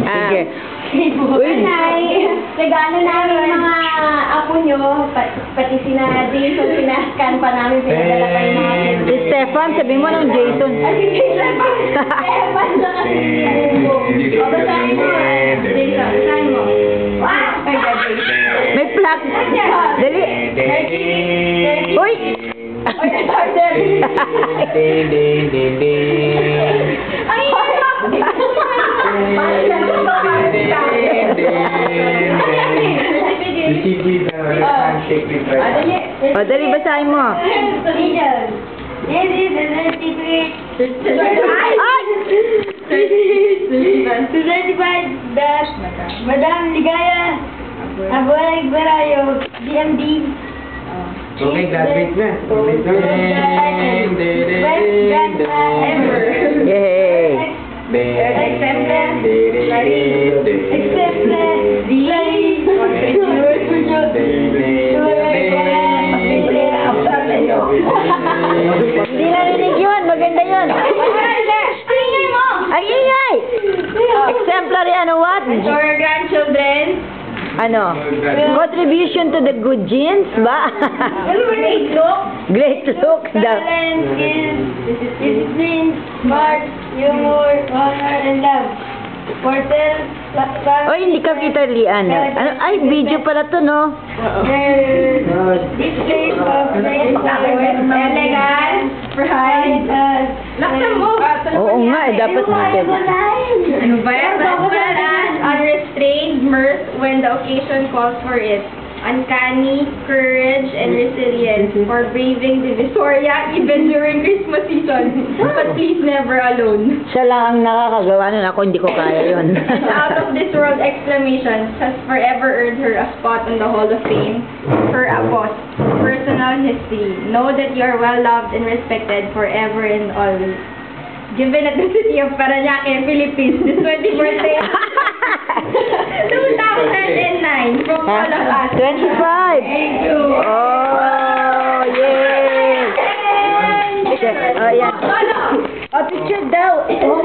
Sige. Nanay, regalo namin mga apo nyo, pati sina Jason, sinascan pa namin, pinadala pa yung mga Si Stefan, sabi mo ng Jason. Ay, si Jason pa. Stefan na kasi si Ugo. O, basahin mo. Jason, basahin mo. Wow! Ay, Jason. May plaque. Dali. Uy! Ay, starter. Ay, O, dali, basahin mo. This is the certificate. Ay! To certify that Madam Ligaya Abuelag Barayo, DMD, Okay, graduate na. best grandpa ever. Yay! Hindi narinig yun. Maganda yun. Ingay mo! Ang ingay! Exemplary ano what? To our grandchildren, Ano? Contribution to the good genes ba? great look, Great look daw. talent, skills, discipline, smart, humor, honor, and love. Portal, Oy, hindi ka kita lian. Ano? Ay, video pala to, no? displays of great elegance, pride, laksan mo! Oo nga, dapat natin. Ano ba yan? As well as unrestrained mirth when the occasion calls for it. Uncanny courage and resilience for braving Divisoria even during Christmas season. But please never alone. Siya lang ang nakakagawa nun. Ako hindi ko kaya yun. The out of this world exclamations has forever earned her a spot in the Hall of Fame. Her boss, personal history. Know that you are well loved and respected forever and always. Given at the city of Parañaque, Philippines, this 20th birthday, 2009, from all of us. 25! Thank you. Oh, yay! Oh, yan. Oh, picture daw. Oh,